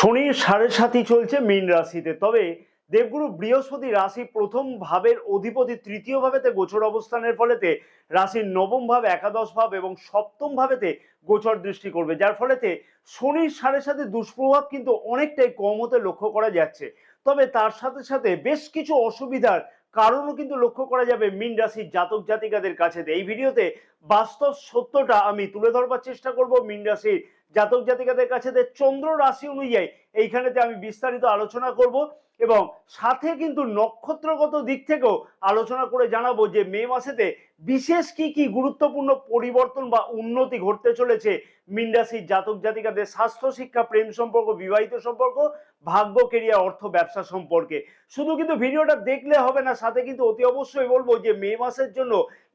শনির সাড়ে সাতই চলছে মীন রাশিতে। তবে দেবগুরু বৃহস্পতি রাশি প্রথম ভাবের অধিপতি তৃতীয় ভাবেতে গোচর অবস্থানের ফলেতে রাশির নবম ভাব, একাদশ ভাব এবং সপ্তম ভাবেতে গোচর দৃষ্টি করবে, যার ফলেতে শনির সাড়ে সাথে দুষ্প্রভাব কিন্তু অনেকটাই কম হতে লক্ষ্য করা যাচ্ছে। তবে তার সাথে সাথে বেশ কিছু অসুবিধার কারণও কিন্তু লক্ষ্য করা যাবে মীন রাশির জাতক জাতিকাদের কাছে। এই ভিডিওতে বাস্তব সত্যটা আমি তুলে ধরবার চেষ্টা করব মীন রাশির জাতক জাতিকাদের কাছে। চন্দ্র রাশি অনুযায়ী এইখানেতে আমি বিস্তারিত আলোচনা করব এবং সাথে কিন্তু নক্ষত্রগত দিক থেকেও আলোচনা করে জানাবো যে মে মাসেতে বিশেষ কি কি গুরুত্বপূর্ণ পরিবর্তন বা উন্নতি ঘটতে চলেছে মীন রাশির জাতক জাতিকাদের স্বাস্থ্য, শিক্ষা, প্রেম সম্পর্ক, বিবাহিত সম্পর্ক, ভাগ্য, কেরিয়ার, অর্থ, ব্যবসা সম্পর্কে। শুধু কিন্তু ভিডিওটা দেখলে হবে না, সাথে কিন্তু অতি অবশ্যই বলবো যে মে মাসের জন্য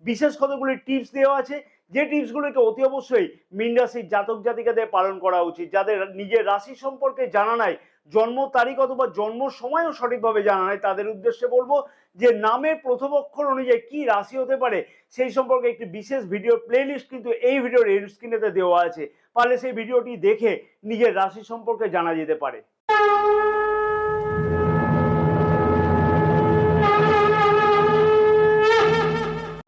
বিশেষ কতগুলি টিপস দেওয়া আছে, যে টিপসগুলোকে অতি অবশ্যই মীন রাশির জাতক জাতিকাদের পালন করা উচিত। যাদের নিজের রাশি সম্পর্কে জানা নাই, জন্ম তারিখ অথবা জন্ম সময়ও সঠিকভাবে জানা নাই, তাদের উদ্দেশ্যে বলবো যে নামের প্রথম অক্ষর অনুযায়ী কি রাশি হতে পারে সেই সম্পর্কে একটি বিশেষ ভিডিও প্লেলিস্ট কিন্তু এই ভিডিওর এন্ড স্ক্রিনেতে দেওয়া আছে। পারলে সেই ভিডিওটি দেখে নিজের রাশি সম্পর্কে জানা যেতে পারে।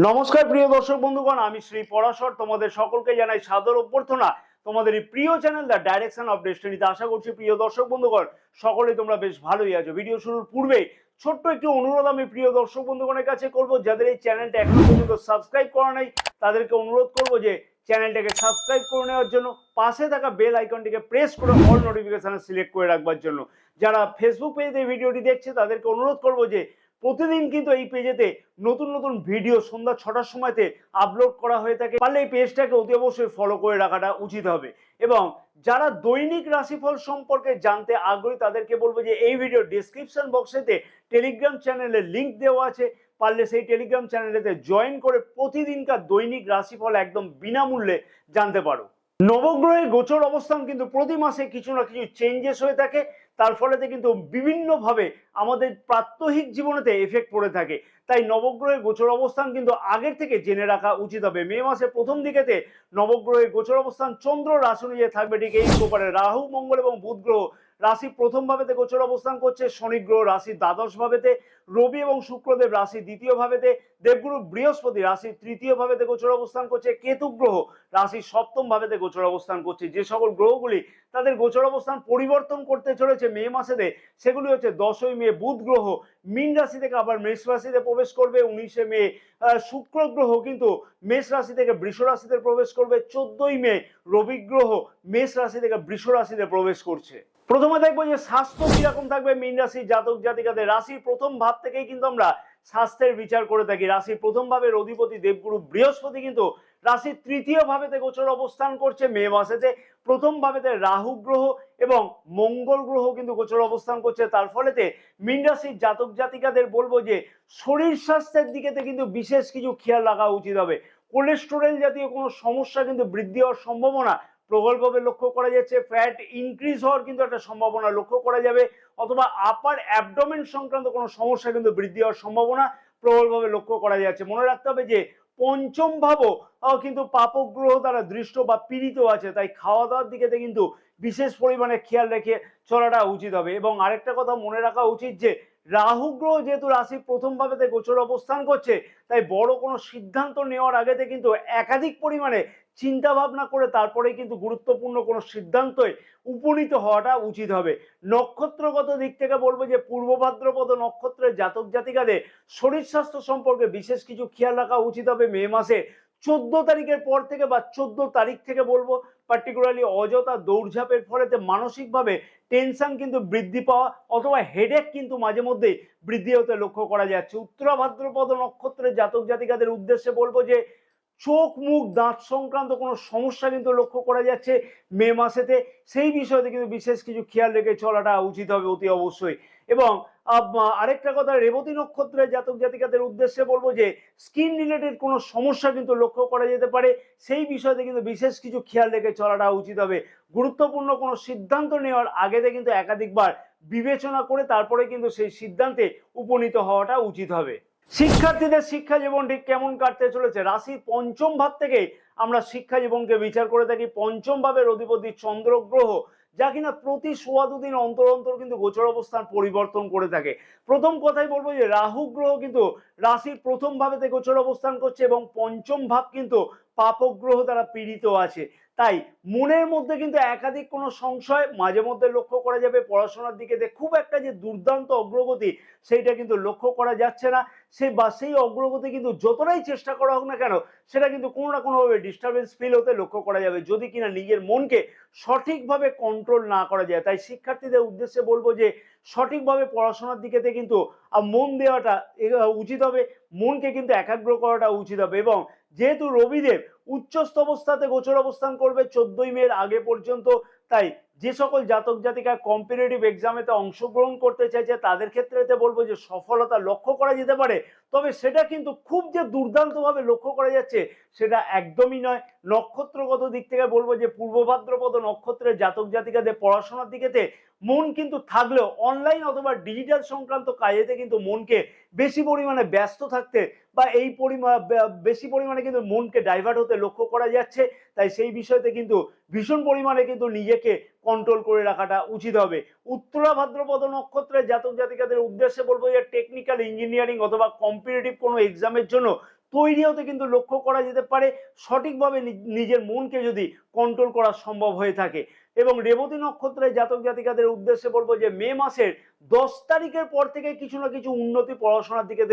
নমস্কার প্রিয় দর্শক বন্ধুগণ, আমি শ্রী পরাশর তোমাদের সকলকে জানাই সাদর অভ্যর্থনা তোমাদের এই প্রিয় চ্যানেল দ্য ডাইরেকশন অফ ডেস্টিনিতে। আশা করছি প্রিয় দর্শক বন্ধুগণ সকলেই তোমরা বেশ ভালোই আছো। ভিডিও শুরুর পূর্বে ছোট্ট একটি অনুরোধ আমি প্রিয় দর্শক বন্ধুগণের কাছে করব, যাদের এই চ্যানেলটা এখনো পর্যন্ত সাবস্ক্রাইব করা নাই তাদেরকে অনুরোধ করব যে চ্যানেলটাকে সাবস্ক্রাইব করে নেওয়ার জন্য, পাশে থাকা বেল আইকনটিকে প্রেস করে অল নোটিফিকেশন সিলেক্ট করে রাখবার জন্য। যারা ফেসবুক পেজে এই ভিডিওটি দেখছে তাদেরকে অনুরোধ করব যে প্রতিদিন কিন্তু এই পেজেতে নতুন নতুন ভিডিও সন্ধ্যা 6টার সময়তে আপলোড করা হয়ে থাকে। পারলে এই পেজটাকে অতি অবশ্যই ফলো করে রাখাটা উচিত হবে। এবং যারা দৈনিক রাশিফল সম্পর্কে জানতে আগ্রহী তাদেরকে বলবো যে এই ভিডিও ডিসক্রিপশন বক্সেতে টেলিগ্রাম চ্যানেলের লিঙ্ক দেওয়া আছে, পারলে সেই টেলিগ্রাম চ্যানেলেতে জয়েন করে প্রতিদিনকার দৈনিক রাশিফল একদম বিনামূল্যে জানতে পারো। নবগ্রহের গোচর অবস্থান কিন্তু প্রতি মাসে কিছু না কিছু চেঞ্জেস হয়ে থাকে, তার ফলেতে কিন্তু বিভিন্নভাবে আমাদের প্রাত্যহিক জীবনেতে এফেক্ট পড়ে থাকে। তাই নবগ্রহের গোচর অবস্থান কিন্তু আগের থেকে জেনে রাখা উচিত হবে। মে মাসের প্রথম দিকেতে নবগ্রহের গোচর অবস্থান চন্দ্র রাশি অনুযায়ী থাকবে ঠিক এই প্রকারে। রাহু, মঙ্গল এবং বুধ গ্রহ রাশি প্রথম ভাবেতে গোচর অবস্থান করছে, শনি গ্রহ রাশি দ্বাদশ ভাবেতে, রবি এবং শুক্রদেব রাশি দ্বিতীয় ভাবেতে, দেবগুরু বৃহস্পতি রাশি তৃতীয় ভাবেতে গোচর অবস্থান করছে, কেতু গ্রহ রাশি সপ্তম ভাবেতে গোচর অবস্থান করছে। যে সকল গ্রহগুলি তাদের গোচর অবস্থান পরিবর্তন করতে চলেছে মে মাসেতে সেগুলি হচ্ছে 10ই মে বুধ গ্রহ মীন রাশি থেকে আবার মেষ রাশিতে প্রবেশ করবে, 19শে মে শুক্র গ্রহ কিন্তু মেষ রাশি থেকে বৃষ রাশিতে প্রবেশ করবে, 14ই মে রবি গ্রহ মেষ রাশি থেকে বৃষ রাশিতে প্রবেশ করছে। প্রথমে দেখবো যে স্বাস্থ্য কিরকম থাকবে মীন রাশির জাতক জাতিকাদের। রাশির প্রথম ভাব থেকেই কিন্তু আমরা স্বাস্থ্যের বিচার করে থাকি। রাশির প্রথম ভাবের অধিপতি দেবগুরু বৃহস্পতি কিন্তু রাশির তৃতীয় ভাবেতে গোচর অবস্থান করছে মে মাসেতে। প্রথম ভাবেতে রাহু গ্রহ এবং মঙ্গল গ্রহ কিন্তু গোচর অবস্থান করছে। তার ফলেতে মীন রাশির জাতক জাতিকাদের বলবো যে শরীর স্বাস্থ্যের দিকেতে কিন্তু বিশেষ কিছু খেয়াল রাখা উচিত হবে। কোলেস্টেরল জাতীয় কোনো সমস্যা কিন্তু বৃদ্ধি হওয়ার সম্ভাবনা প্রবলভাবে লক্ষ্য করা যাচ্ছে। ফ্যাট ইনক্রিজ হওয়ার কিন্তু একটা সম্ভাবনা লক্ষ্য করা যাবে, অথবা আপার অ্যাবডোমেন সংক্রান্ত কোনো সমস্যা কিন্তু বৃদ্ধি হওয়ার সম্ভাবনা প্রবলভাবে লক্ষ্য করা যাচ্ছে। মনে রাখতে হবে যে পঞ্চম ভাবও কিন্তু পাপক গ্রহ দ্বারা দৃষ্ট বা পীড়িত আছে, তাই খাওয়া দাওয়ার দিকে কিন্তু বিশেষ পরিমাণে খেয়াল রেখে চলাটা উচিত হবে। এবং আরেকটা কথা মনে রাখা উচিত যে রাহু গ্রহ যেহেতু রাশির প্রথম ভাবেতে গোচর অবস্থান করছে, তাই বড় কোনো সিদ্ধান্ত নেওয়ার আগেতে কিন্তু একাধিক পরিমাণে চিন্তা ভাবনা করে তারপরে কিন্তু গুরুত্বপূর্ণ কোনো সিদ্ধান্তে উপনীত হওয়াটা উচিত হবে। নক্ষত্রগত দিক থেকে বলবো যে পূর্ব ভাদ্রপদ নক্ষত্রের জাতক জাতিকাদের শরীর স্বাস্থ্য সম্পর্কে বিশেষ কিছু খেয়াল রাখা উচিত হবে মে মাসে 14 তারিখের পর থেকে বা 14 তারিখ থেকে বলবো। পার্টিকুলারলি অযথা দৌড়ঝাঁপের ফলেতে মানসিকভাবে টেনশন কিন্তু বৃদ্ধি পাওয়া অথবা হেডেক কিন্তু মাঝে মধ্যে বৃদ্ধি হতে লক্ষ্য করা যাচ্ছে। উত্তরা ভাদ্রপদ নক্ষত্রের জাতক জাতিকাদের উদ্দেশ্যে বলবো যে চোখ, মুখ, দাঁত সংক্রান্ত কোনো সমস্যা কিন্তু লক্ষ্য করা যাচ্ছে মে মাসেতে। সেই বিষয়তে কিন্তু বিশেষ কিছু খেয়াল রেখে চলাটা উচিত হবে অতি অবশ্যই। এবং আরেকটা কথা, রেবতী নক্ষত্রের জাতক জাতিকাদের উদ্দেশ্যে বলবো যে স্কিন রিলেটেড কোনো সমস্যা কিন্তু লক্ষ্য করা যেতে পারে, সেই বিষয়তে কিন্তু বিশেষ কিছু খেয়াল রেখে চলাটা উচিত হবে। গুরুত্বপূর্ণ কোনো সিদ্ধান্ত নেওয়ার আগেতে কিন্তু একাধিকবার বিবেচনা করে তারপরে কিন্তু সেই সিদ্ধান্তে উপনীত হওয়াটা উচিত হবে। শিক্ষার্থীদের শিক্ষা জীবন ঠিক কেমন কাটতে চলেছে? রাশির পঞ্চম ভাব থেকে আমরা শিক্ষা জীবনকে বিচার করে থাকি। পঞ্চম ভাবের অধিপতি চন্দ্র গ্রহ যা কিনা প্রতি সোয়া দুদিন অন্তর অন্তর কিন্তু গোচর অবস্থান পরিবর্তন করে থাকে। প্রথম কথাই বলবো যে রাহু গ্রহ কিন্তু রাশির প্রথম ভাবেতে গোচর অবস্থান করছে এবং পঞ্চম ভাব কিন্তু পাপক গ্রহ দ্বারা পীড়িত আছে। তাই মনের মধ্যে কিন্তু একাধিক কোনো সংশয় মাঝে মধ্যে লক্ষ্য করা যাবে। পড়াশোনার দিকে খুব একটা যে দুর্দান্ত অগ্রগতি সেইটা কিন্তু লক্ষ্য করা যাচ্ছে না। সেই অগ্রগতি কিন্তু যতটাই চেষ্টা করা হোক না কেন সেটা কিন্তু কোনো না কোনোভাবে ডিস্টারবেন্স ফিল হতে লক্ষ্য করা যাবে যদি কিনা নিজের মনকে সঠিকভাবে কন্ট্রোল না করা যায়। তাই শিক্ষার্থীদের উদ্দেশ্যে বলবো যে সঠিকভাবে পড়াশোনার দিকেতে কিন্তু মন দেওয়াটা উচিত হবে, মনকে কিন্তু একাগ্র করাটা উচিত হবে। এবং যেহেতু রবিদেব উচ্চস্থ অবস্থাতে গোচর অবস্থান করবে 14ই মে আগে পর্যন্ত, তাই যে সকল জাতক জাতিকা কম্পিটিটিভ এক্সামেতে অংশগ্রহণ করতে চাইছে তাদের ক্ষেত্রে বলবো যে সফলতা লক্ষ্য করা যেতে পারে, তবে সেটা কিন্তু খুব যে দুর্দান্ত ভাবে লক্ষ্য করা যাচ্ছে সেটা একদমই নয়। নক্ষত্রগত দিক থেকে বলবো যে পূর্ব ভাদ্রপদ নক্ষত্রের জাতক জাতিকাদের পড়াশোনার দিকেতে মন কিন্তু থাকলেও অনলাইন অথবা ডিজিটাল সংক্রান্ত কাজেতে কিন্তু মনকে বেশি পরিমাণে ব্যস্ত থাকতে বা এই বেশি পরিমাণে কিন্তু মনকে ডাইভার্ট হতে লক্ষ্য করা যাচ্ছে। তাই সেই বিষয়তে কিন্তু ভীষণ পরিমাণে কিন্তু নিজেকে কন্ট্রোল করে রাখাটা উচিত হবে। উত্তরা ভাদ্রপদ নক্ষত্রের জাতক জাতিকাদের উদ্দেশ্যে বলবো যে টেকনিক্যাল ইঞ্জিনিয়ারিং অথবা কম্পিটিটিভ কোনো এক্সামের জন্য তৈরি হতে কিন্তু লক্ষ্য করা যেতে পারে সঠিকভাবে নিজের মনকে যদি কন্ট্রোল করা সম্ভব হয়ে থাকে। এবং রেবতী নক্ষত্রের জাতক জাতিকাদের উদ্দেশ্যে বলবো যে মে মাসের 10 তারিখের পর থেকে কিছু না কিছু উন্নতি পড়াশোনার দিকে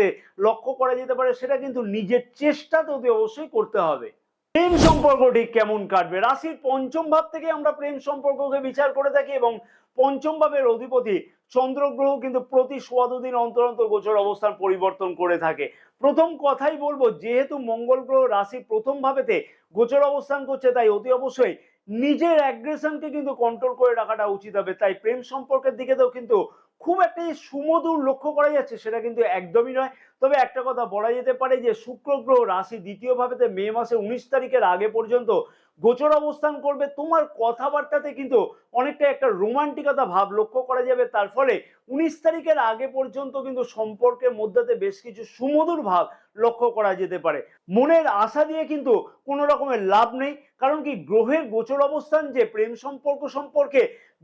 লক্ষ্য করা যেতে পারে, সেটা কিন্তু নিজের চেষ্টাতে অতি অবশ্যই করতে হবে। প্রেম সম্পর্ক ঠিক কেমন কাটবে? রাশির পঞ্চম ভাব থেকে আমরা প্রেম সম্পর্ককে বিচার করে থাকি এবং পঞ্চম ভাবের অধিপতি চন্দ্রগ্রহ কিন্তু প্রতি সোয়া দুদিন অন্তর অন্তর গোচর অবস্থান পরিবর্তন করে থাকে। প্রথম কথাই বলবো যেহেতু মঙ্গল গ্রহ রাশির প্রথম ভাবেতে গোচর অবস্থান করছে তাই অতি অবশ্যই নিজের অ্যাগ্রেশনকে কিন্তু কন্ট্রোল করে রাখাটা উচিত হবে। তাই প্রেম সম্পর্কের দিকেতেও কিন্তু খুব একটা সুমধুর লক্ষ্য করা যাচ্ছে সেটা কিন্তু একদমই নয়। তবে একটা কথা বলা যেতে পারে যে শুক্র গ্রহ রাশি দ্বিতীয় ভাবেতে মে মাসে 19 তারিখের আগে পর্যন্ত গোচর অবস্থান করবে। তোমার কথাবার্তাতে কিন্তু অনেকটা একটা রোমান্টিকতা ভাব লক্ষ্য করা যাবে। তার ফলে 19 তারিখের আগে পর্যন্ত কিন্তু সম্পর্কের মধ্যে বেশ কিছু সুমধুর ভাব লক্ষ্য করা যেতে পারে। মনের আশা দিয়ে কিন্তু কোনো রকমের লাভ নেই, কারণ কি গ্রহের গোচর অবস্থান যে প্রেম সম্পর্ক সম্পর্কে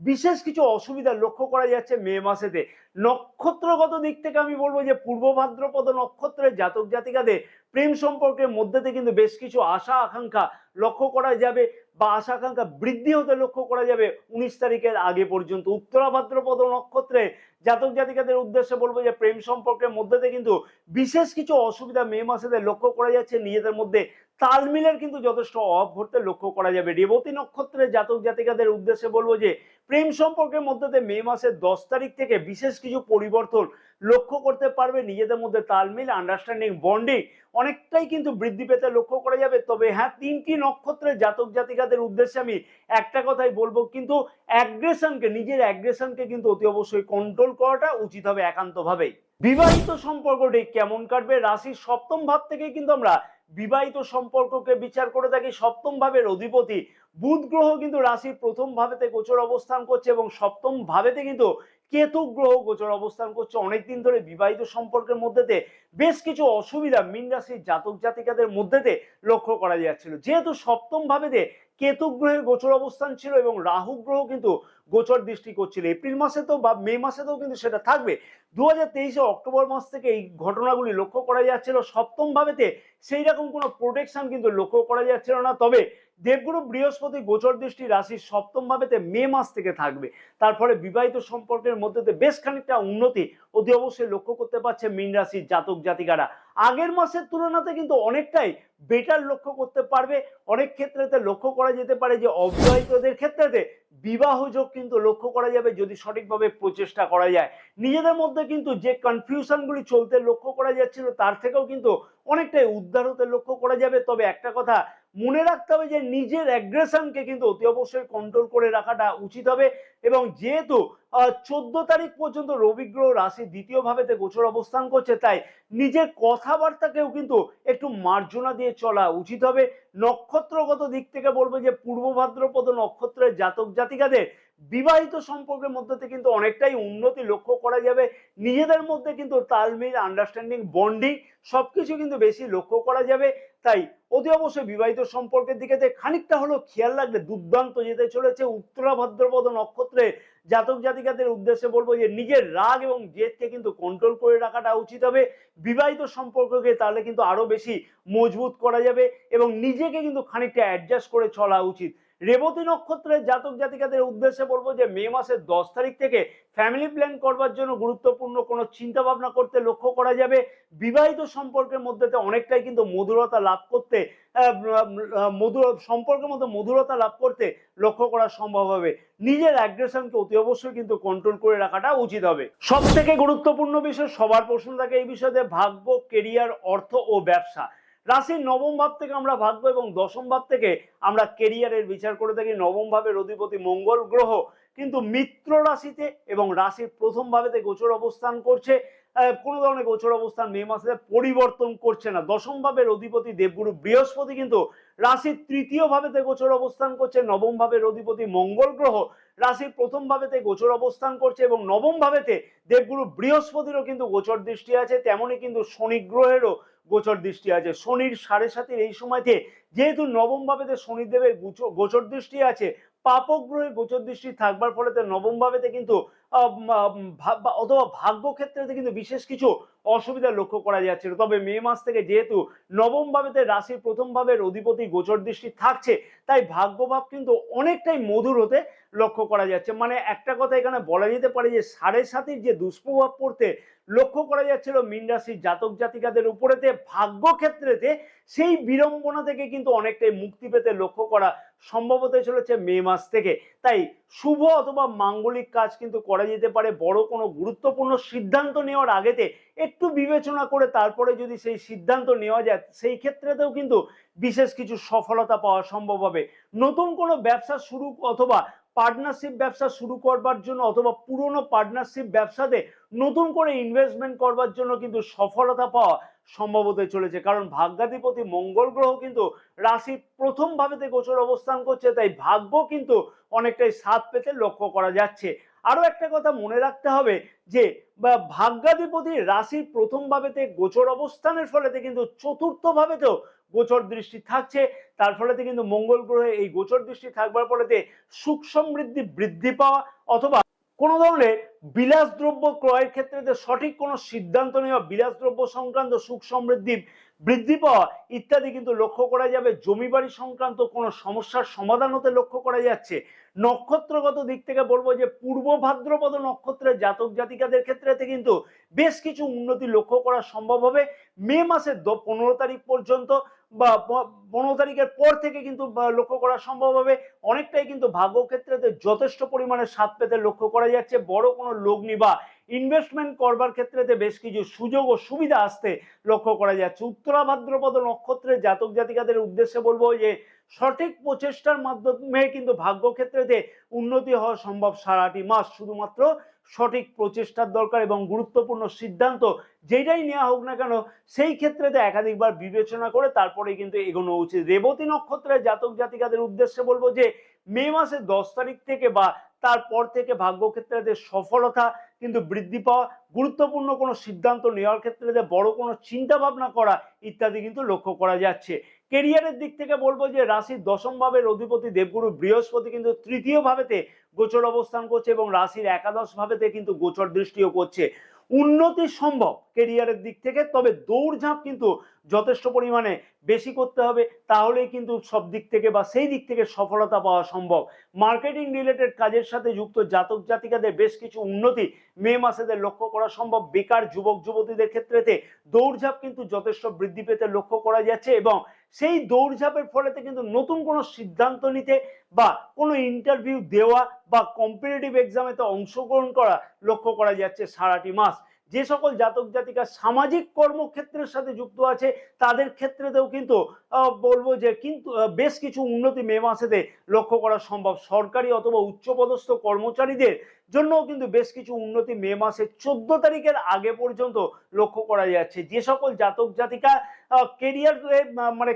বিশেষ কিছু অসুবিধা লক্ষ্য করা যাচ্ছে মে মাসেতে। নক্ষত্রগত দিক থেকে আমি বলবো যে পূর্ব ভাদ্রপদ নক্ষত্রের জাতক জাতিকাদের প্রেম সম্পর্কের মধ্যে কিন্তু বেশ কিছু আশা আকাঙ্ক্ষা লক্ষ্য করা যাবে বা আশা আকাঙ্ক্ষা বৃদ্ধি হতে লক্ষ্য করা যাবে 19 তারিখের আগে পর্যন্ত। উত্তরা ভাদ্রপদ নক্ষত্রে জাতক জাতিকাদের উদ্দেশ্যে বলবো যে প্রেম সম্পর্কের মধ্যে কিন্তু বিশেষ কিছু অসুবিধা মে মাসেতে লক্ষ্য করা যাচ্ছে। নিজেদের মধ্যে তালমিলের কিন্তু যথেষ্ট অভাব ঘটতে লক্ষ্য করা যাবে। রেবতী নক্ষত্রের জাতক জাতিকাদের উদ্দেশ্যে বলবো যে প্রেম সম্পর্কের মধ্যে মে মাসের 10 তারিখ থেকে বিশেষ কিছু পরিবর্তন লক্ষ্য করতে পারবে। নিজেদের মধ্যে তালমিল, আন্ডারস্ট্যান্ডিং, বন্ডিং অনেকটাই কিন্তু বৃদ্ধি পেতে লক্ষ্য করা যাবে। তবে হ্যাঁ, 3টি নক্ষত্রের জাতক জাতিকাদের উদ্দেশ্যে আমি একটা কথাই বলবো, কিন্তু নিজের অ্যাগ্রেশনকে কিন্তু অতি অবশ্যই কন্ট্রোল করাটা উচিত হবে একান্তভাবেই। বিবাহিত সম্পর্কটি কেমন কাটবে? রাশির সপ্তম ভাব থেকে কিন্তু আমরা বিবাহিত সম্পর্ককে বিচার করে থাকি। সপ্তম ভাবের অধিপতি বুধ গ্রহ কিন্তু রাশির প্রথম ভাবেতে গোচর অবস্থান করছে এবং সপ্তম ভাবেতে কিন্তু কেতু গ্রহ গোচর অবস্থান করছে। অনেকদিন ধরে বিবাহিত সম্পর্কের মধ্যে বেশ কিছু অসুবিধা মীন রাশির জাতক জাতিকাদের মধ্যে লক্ষ্য করা যাচ্ছিল। যেহেতু সপ্তম ভাবেতে কেতু গ্রহের গোচর অবস্থান ছিল এবং রাহু গ্রহ কিন্তু গোচর দৃষ্টি করছিল এপ্রিল মাসে তো বা মে মাসেতেও কিন্তু সেটা থাকবে। 2023 অক্টোবর মাস থেকে এই ঘটনাগুলি লক্ষ্য করা যাচ্ছিল। সপ্তম ভাবেতে সেই রকম কোনো প্রোটেকশন কিন্তু লক্ষ্য করা যাচ্ছিল না। তবে দেবগুরু বৃহস্পতি গোচর দৃষ্টি রাশির সপ্তম ভাবেতে মে মাস থেকে থাকবে। তার ফলে বিবাহিত সম্পর্কের মধ্যে বেশ খানিকটা উন্নতি অতি অবশ্যই লক্ষ্য করতে পারছে মীন রাশির জাতক জাতিকারা। আগের মাসের তুলনাতে কিন্তু অনেকটাই বেটার লক্ষ্য করতে পারবে। অনেক ক্ষেত্রেতে লক্ষ্য করা যেতে পারে যে অবিবাহিতদের ক্ষেত্রেতে বিবাহ যোগ কিন্তু লক্ষ্য করা যাবে যদি সঠিকভাবে প্রচেষ্টা করা যায়। নিজেদের মধ্যে কিন্তু যে কনফিউশনগুলি চলতে লক্ষ্য করা যাচ্ছিল তার থেকেও কিন্তু অনেকটাই উদ্ধার হতে লক্ষ্য করা যাবে। তবে একটা কথা মনে রাখতে হবে যে নিজের অ্যাগ্রেশনকে কিন্তু অতি অবশ্যই কন্ট্রোল করে রাখাটা উচিত হবে। এবং যেহেতু 14 তারিখ পর্যন্ত রবি গ্রহ রাশির দ্বিতীয় ভাবেতে গোচর অবস্থান করছে, তাই নিজের কথাবার্তাকেও কিন্তু একটু মার্জনা দিয়ে চলা উচিত হবে। নক্ষত্রগত দিক থেকে বলবো যে পূর্ব ভাদ্রপদ নক্ষত্রের জাতক জাতিকাদের বিবাহিত সম্পর্কের মধ্যে কিন্তু অনেকটাই উন্নতি লক্ষ্য করা যাবে। নিজেদের মধ্যে কিন্তু তালমিল, আন্ডারস্ট্যান্ডিং, বন্ডিং সবকিছু কিন্তু বেশি লক্ষ্য করা যাবে। তাই অতি অবশ্যই বিবাহিত সম্পর্কের দিকে খানিকটা হলেও খেয়াল রাখলে দুর্দান্ত যেতে চলেছে। উত্তরা ভাদ্রপদ নক্ষত্রে জাতক জাতিকাদের উদ্দেশ্যে বলবো যে নিজের রাগ এবং জেদকে কিন্তু কন্ট্রোল করে রাখাটা উচিত হবে। বিবাহিত সম্পর্ককে তাহলে কিন্তু আরো বেশি মজবুত করা যাবে এবং নিজেকে কিন্তু খানিকটা অ্যাডজাস্ট করে চলা উচিত। রেবতী নক্ষত্রের জাতক জাতিকাদের উদ্দেশ্যে বলবো যে মে মাসের 10 তারিখ থেকে ফ্যামিলি প্ল্যান করবার জন্য গুরুত্বপূর্ণ কোনো চিন্তা ভাবনা করতে লক্ষ্য করা যাবে। বিবাহিত সম্পর্কের মধ্যে অনেকটাই কিন্তু মধুরতা লাভ করতে সম্পর্কের মধ্যে মধুরতা লাভ করতে লক্ষ্য করা সম্ভব হবে। নিজের অ্যাগ্রেশনকে অতি অবশ্যই কিন্তু কন্ট্রোল করে রাখাটা উচিত হবে। সব থেকে গুরুত্বপূর্ণ বিষয়, সবার প্রশ্ন থাকে এই বিষয়ে, ভাগ্য, কেরিয়ার, অর্থ ও ব্যবসা। রাশির নবম ভাব থেকে আমরা ভাগ্য এবং দশম ভাব থেকে আমরা কেরিয়ারের বিচার করে থাকি। নবম ভাবের অধিপতি মঙ্গল গ্রহ কিন্তু মিত্র রাশিতে এবং রাশির প্রথম ভাবেতে গোচর অবস্থান করছে। কোনো ধরনের গোচর অবস্থান মে মাসে পরিবর্তন করছে না। দশম ভাবের অধিপতি দেবগুরু বৃহস্পতি কিন্তু রাশির তৃতীয় ভাবেতে গোচর অবস্থান করছে। নবম ভাবের অধিপতি মঙ্গল গ্রহ রাশির প্রথম ভাবেতে গোচর অবস্থান করছে এবং নবম ভাবেতে দেবগুরু বৃহস্পতিরও কিন্তু গোচর দৃষ্টি আছে। তেমনি কিন্তু শনি গ্রহেরও গোচর দৃষ্টি আছে। শনির 7.5 এই সময়তে যেহেতু নবম ভাবেতে শনিদেবের গোচর দৃষ্টি আছে, পাপক গ্রহের গোচর দৃষ্টি থাকবার ফলে নবম ভাবেতে কিন্তু অথবা ভাগ্য ক্ষেত্রে কিন্তু বিশেষ কিছু অসুবিধা লক্ষ্য করা যাচ্ছিল। তবে মে মাস থেকে যেহেতু নবম ভাবেতে রাশির প্রথম ভাবের অধিপতি গোচর দৃষ্টি থাকছে, তাই ভাগ্যভাব কিন্তু অনেকটাই মধুর হতে লক্ষ্য করা যাচ্ছে। মানে একটা কথা এখানে বলা যেতে পারে যে 7.5 যে দুষ্প্রভাব পড়তে লক্ষ্য করা যাচ্ছিল মীন রাশির জাতক জাতিকাদের উপরেতে, ভাগ্য ক্ষেত্রেতে সেই বিড়ম্বনা থেকে কিন্তু অনেকটাই মুক্তি পেতে লক্ষ্য করা সম্ভব হতে চলেছে মে মাস থেকে। তাই শুভ অথবা মাঙ্গলিক কাজ কিন্তু করা যেতে পারে। বড় কোনো গুরুত্বপূর্ণ সিদ্ধান্ত নেওয়ার আগেতে একটু বিবেচনা করে তারপরে যদি সেই সিদ্ধান্ত নেওয়া যায়, সেই ক্ষেত্রেতেও কিন্তু বিশেষ কিছু সফলতা পাওয়া সম্ভব হবে। নতুন কোনো ব্যবসা শুরু অথবা পার্টনারশিপ ব্যবসা শুরু করবার জন্য অথবা পুরনো পার্টনারশিপ ব্যবসাতে নতুন করে ইনভেস্টমেন্ট করবার জন্য কিন্তু সফলতা পাওয়া সম্ভব হতে চলেছে। কারণ ভাগ্যাধিপতি মঙ্গল গ্রহ কিন্তু রাশির প্রথম ভাবেতে গোচর অবস্থান করছে, তাই ভাগ্য কিন্তু অনেকটাই সাথ পেতে লক্ষ্য করা যাচ্ছে। আরো একটা কথা মনে রাখতে হবে যে ভাগ্যাধিপতি রাশির প্রথম ভাবেতে গোচর অবস্থানের ফলেতে কিন্তু চতুর্থ ভাবেতেও গোচর দৃষ্টি থাকছে। তার ফলেতে কিন্তু মঙ্গল গ্রহে এই গোচর দৃষ্টি থাকবার ফলেতে সুখ সমৃদ্ধি বৃদ্ধি পাওয়া অথবা কোনো ধরনের বিলাসদ্রব্য ক্রয়ের ক্ষেত্রে সঠিক কোনো সিদ্ধান্ত নেওয়া, বিলাসদ্রব্য সংক্রান্ত সুখ সমৃদ্ধি বৃদ্ধি পাওয়া ইত্যাদি কিন্তু লক্ষ্য করা যাবে। জমি বাড়ি সংক্রান্ত কোনো সমস্যার সমাধান হতে লক্ষ্য করা যাচ্ছে। নক্ষত্রগত দিক থেকে বলবো যে পূর্ব ভাদ্রপদ নক্ষত্রের জাতক জাতিকাদের ক্ষেত্রে কিন্তু বেশ কিছু উন্নতি লক্ষ্য করা সম্ভব হবে। মে মাসের 15 তারিখ পর্যন্ত বা 15 তারিখের পর থেকে কিন্তু লক্ষ্য করা সম্ভব হবে। অনেকটাই কিন্তু ভাগ্য ক্ষেত্রে যথেষ্ট পরিমাণে স্বাদ পেতে লক্ষ্য করা যাচ্ছে। বড় কোনো লগ্নি বা ইনভেস্টমেন্ট করবার ক্ষেত্রে বেশ কিছু সুযোগ ও সুবিধা আসতে লক্ষ্য করা যাচ্ছে। উত্তরা ভাদ্রপদ নক্ষত্রের জাতক জাতিকাদের উদ্দেশ্যে বলবো যে সঠিক প্রচেষ্টার মাধ্যমে কিন্তু ভাগ্য ক্ষেত্রে উন্নতি হওয়া সম্ভব সারাটি মাস। শুধুমাত্র সঠিক প্রচেষ্টার দরকার এবং গুরুত্বপূর্ণ সিদ্ধান্ত যেটাই নেওয়া হোক না কেন সেই ক্ষেত্রে একাধিকবার বিবেচনা করে তারপরে কিন্তু এগোনো উচিত। রেবতী নক্ষত্রের জাতক জাতিকাদের উদ্দেশ্যে বলবো যে মে মাসের 10 তারিখ থেকে বা তারপর থেকে ভাগ্য ক্ষেত্রে সফলতা কিন্তু বৃদ্ধি পাওয়া, গুরুত্বপূর্ণ কোনো সিদ্ধান্ত নেওয়ার ক্ষেত্রে বড় কোনো চিন্তা ভাবনা করা ইত্যাদি কিন্তু লক্ষ্য করা যাচ্ছে। কেরিয়ারের দিক থেকে বলবো যে রাশির দশম ভাবের অধিপতি দেবগুরু বৃহস্পতি কিন্তু তৃতীয় ভাবেতে গোচর অবস্থান করছে এবং রাশির একাদশ ভাবেতে কিন্তু গোচর দৃষ্টিও করছে। উন্নতি সম্ভব কেরিয়ারের দিক থেকে, তবে দৌড়ঝাঁপ কিন্তু যথেষ্ট পরিমাণে বেশি করতে হবে, তাহলেই কিন্তু সব দিক থেকে বা সেই দিক থেকে সফলতা পাওয়া সম্ভব। মার্কেটিং রিলেটেড কাজের সাথে যুক্ত জাতক জাতিকাদের বেশ কিছু উন্নতি মে মাসেদের লক্ষ্য করা সম্ভব। বেকার যুবক যুবতীদের ক্ষেত্রে দৌড়ঝাঁপ কিন্তু যথেষ্ট বৃদ্ধি পেতে লক্ষ্য করা যাচ্ছে এবং সেই দৌড়ঝাঁপের ফলেতে কিন্তু নতুন কোনো সিদ্ধান্ত নিতে বা কোনো ইন্টারভিউ দেওয়া বা কম্পিটিটিভ এক্সামেতে অংশগ্রহণ করা লক্ষ্য করা যাচ্ছে সারাটি মাস। যে সকল জাতক জাতিকা সামাজিক কর্মক্ষেত্রের সাথে যুক্ত আছে তাদের ক্ষেত্রেতেও কিন্তু বলবো যে কিন্তু বেশ কিছু উন্নতি মে মাসেতে লক্ষ্য করা সম্ভব। সরকারি অথবা উচ্চপদস্থ কর্মচারীদের জন্যও কিন্তু বেশ কিছু উন্নতি মে মাসের 14 তারিখের আগে পর্যন্ত লক্ষ্য করা যাচ্ছে। যে সকল জাতক জাতিকা কেরিয়ার মানে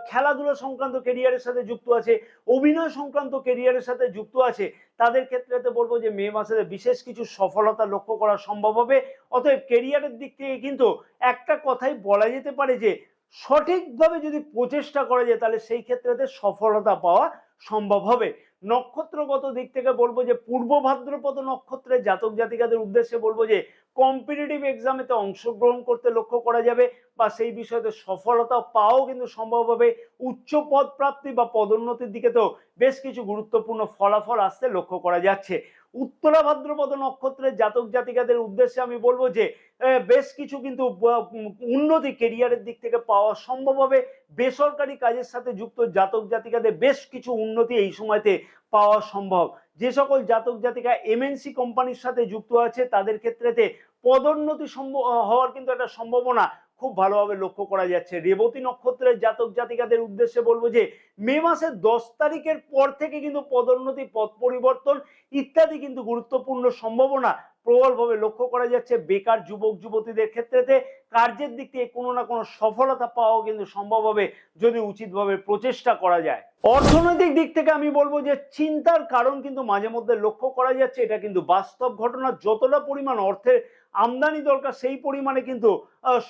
খেলাধুলা সংক্রান্ত কেরিয়ারের সাথে যুক্ত আছে, অভিনয় সংক্রান্ত কেরিয়ারের সাথে যুক্ত আছে, তাদের ক্ষেত্রে বলবো যে মে মাসে বিশেষ কিছু সফলতা লক্ষ্য করা সম্ভব হবে। অতএব কেরিয়ারের দিক থেকে কিন্তু একটা কথাই বলা যেতে পারে যে সঠিকভাবে যদি প্রচেষ্টা করা যায় তাহলে সেই ক্ষেত্রে সফলতা পাওয়া সম্ভব হবে। নক্ষত্রগত দিক থেকে বলবো যে পূর্ব ভাদ্রপদ নক্ষত্রের জাতক জাতিকাদের উদ্দেশ্যে বলবো যে কম্পিটিটিভ এক্সামেতে অংশগ্রহণ করতে লক্ষ্য করা যাবে বা সেই বিষয়তে সফলতা পাওয়াও কিন্তু সম্ভব হবে। উচ্চ পদ প্রাপ্তি বা পদোন্নতির দিকে তো বেশ কিছু গুরুত্বপূর্ণ ফলাফল আসতে লক্ষ্য করা যাচ্ছে। উত্তরা ভাদ্রপদ নক্ষত্রের জাতক জাতিকাদের উদ্দেশ্যে আমি বলবো যে বেশ কিছু কিন্তু উন্নতি কেরিয়ারের দিক থেকে পাওয়া সম্ভব হবে। বেসরকারি কাজের সাথে যুক্ত জাতক জাতিকাদের বেশ কিছু উন্নতি এই সময়তে পাওয়া সম্ভব। যে সকল জাতক জাতিকা এমএনসি কোম্পানির সাথে যুক্ত আছে তাদের ক্ষেত্রেতে পদোন্নতি হওয়ার কিন্তু একটা সম্ভাবনা খুব ভালোভাবে লক্ষ্য করা যাচ্ছে। রেবতী নক্ষত্রের জাতক জাতিকাদের উদ্দেশ্যে বলবো যে মে মাসের 10 তারিখের পর থেকে কিন্তু পদোন্নতি, পদ পরিবর্তন ইত্যাদি কিন্তু গুরুত্বপূর্ণ সম্ভাবনা প্রবলভাবে লক্ষ্য করা যাচ্ছে। বেকার যুবক যুবতীদের ক্ষেত্রে কার্যের দিক থেকে কোনো না কোনো সফলতা পাওয়াও কিন্তু সম্ভব হবে যদি উচিতভাবে প্রচেষ্টা করা যায়। অর্থনৈতিক দিক থেকে আমি বলবো যে চিন্তার কারণ কিন্তু মাঝে মধ্যে লক্ষ্য করা যাচ্ছে, এটা কিন্তু বাস্তব ঘটনা। যতটা পরিমাণ অর্থের আমদানি দরকার সেই পরিমাণে কিন্তু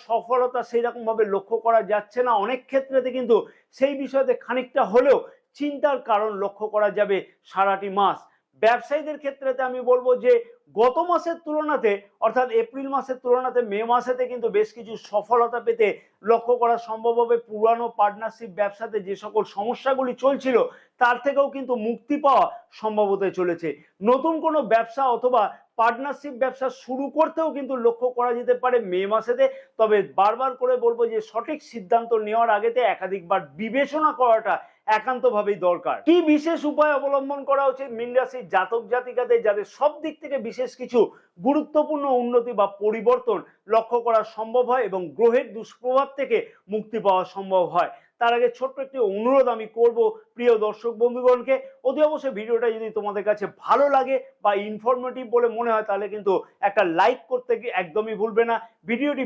সফলতা সেই রকম ভাবে লক্ষ্য করা যাচ্ছে না। অনেক ক্ষেত্রেতে কিন্তু সেই বিষয়তে খানিকটা হলেও চিন্তার কারণ লক্ষ্য করা যাবে সারাটি মাস। ব্যবসায়ীদের ক্ষেত্রে আমি বলবো যে গত মাসের তুলনাতে অর্থাৎ এপ্রিল মাসের তুলনাতে মে মাসেতে কিন্তু বেশ কিছু সফলতা পেতে লক্ষ্য করা সম্ভব হবে। পুরানো পার্টনারশিপ ব্যবসাতে যে সকল সমস্যাগুলি চলছিল তার থেকেও কিন্তু মুক্তি পাওয়া সম্ভব হতে চলেছে। নতুন কোনো ব্যবসা অথবা পার্টনারশিপ ব্যবসা শুরু করতেও কিন্তু লক্ষ্য করা যেতে পারে মে মাসেতে। তবে বারবার করে বলবো যে সঠিক সিদ্ধান্ত নেওয়ার আগেতে একাধিকবার বিবেচনা করাটা একান্তভাবেই দরকার। কি বিশেষ উপায় অবলম্বন করা উচিত মীন রাশির জাতক জাতিকাদের যাদের সব দিক থেকে বিশেষ কিছু গুরুত্বপূর্ণ উন্নতি বা পরিবর্তন লক্ষ্য করা সম্ভব হয় এবং গ্রহের দুষ্প্রভাব থেকে মুক্তি পাওয়া সম্ভব হয়? তার আগে ছোট্ট একটি অনুরোধ আমি করব প্রিয় দর্শক বন্ধুগণকে, অতি অবশ্যই ভিডিওটা যদি তোমাদের কাছে ভালো লাগে বা ইনফরমেটিভ বলে মনে হয় তাহলে কিন্তু একটা লাইক করতে একদমই ভুলবে না। ভিডিওটি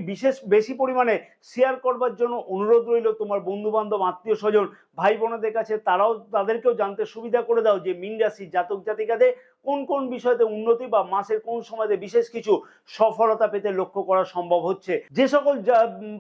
বেশি পরিমাণে শেয়ার করবার জন্য অনুরোধ রইল। তোমার বন্ধু বান্ধব, আত্মীয় স্বজন, ভাই বোনদের কাছে তাদেরকেও জানতে সুবিধা করে দাও যে মীন রাশির জাতক জাতিকাদের কোন কোন বিষয়তে উন্নতি বা মাসের কোন সময়তে বিশেষ কিছু সফলতা পেতে লক্ষ্য করা সম্ভব হচ্ছে। যে সকল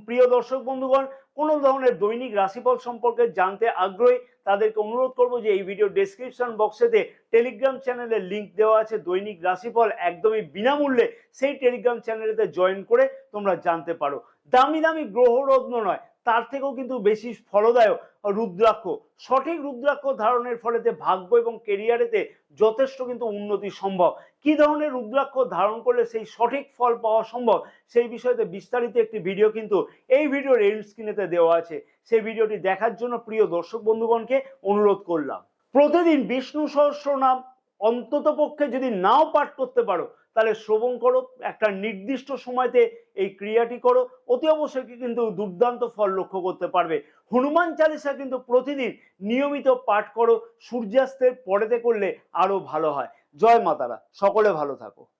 প্রিয় দর্শক বন্ধুগণ কোন ধরনের দৈনিক রাশিফল সম্পর্কে জানতে আগ্রহী তাদেরকে অনুরোধ করবো যে এই ভিডিও ডেসক্রিপশন বক্সেতে টেলিগ্রাম চ্যানেলের লিংক দেওয়া আছে। দৈনিক রাশিফল একদমই বিনামূল্যে সেই টেলিগ্রাম চ্যানেলেতে জয়েন করে তোমরা জানতে পারো। দামি দামি গ্রহরত্ন নয়, তার থেকেও কিন্তু বেশি ফলদায়ক রুদ্রাক্ষ। সঠিক রুদ্রাক্ষ ধারণের ফলেতে ভাগ্য এবং কেরিয়ারেতে যথেষ্ট কিন্তু উন্নতি সম্ভব। কি ধরনের রুদ্রাক্ষ ধারণ করলে সেই সঠিক ফল পাওয়া সম্ভব সেই বিষয়তে বিস্তারিত একটি ভিডিও কিন্তু এই ভিডিওর এন্ড স্ক্রিনেতে দেওয়া আছে। সেই ভিডিওটি দেখার জন্য প্রিয় দর্শক বন্ধুগণকে অনুরোধ করলাম। প্রতিদিন বিষ্ণু সহস্রনাম অন্তত পক্ষে যদি নাও পাঠ করতে পারো তাহলে শ্রবণ করো, একটা নির্দিষ্ট সময়তে এই ক্রিয়াটি করো, অতি অবশ্যই কিন্তু দুর্দান্ত ফল লক্ষ্য করতে পারবে। হনুমান চালিসা কিন্তু প্রতিদিন নিয়মিত পাঠ করো, সূর্যাস্তের পরেতে করলে আরো ভালো হয়। জয় মাতারা, সকলে ভালো থাকো।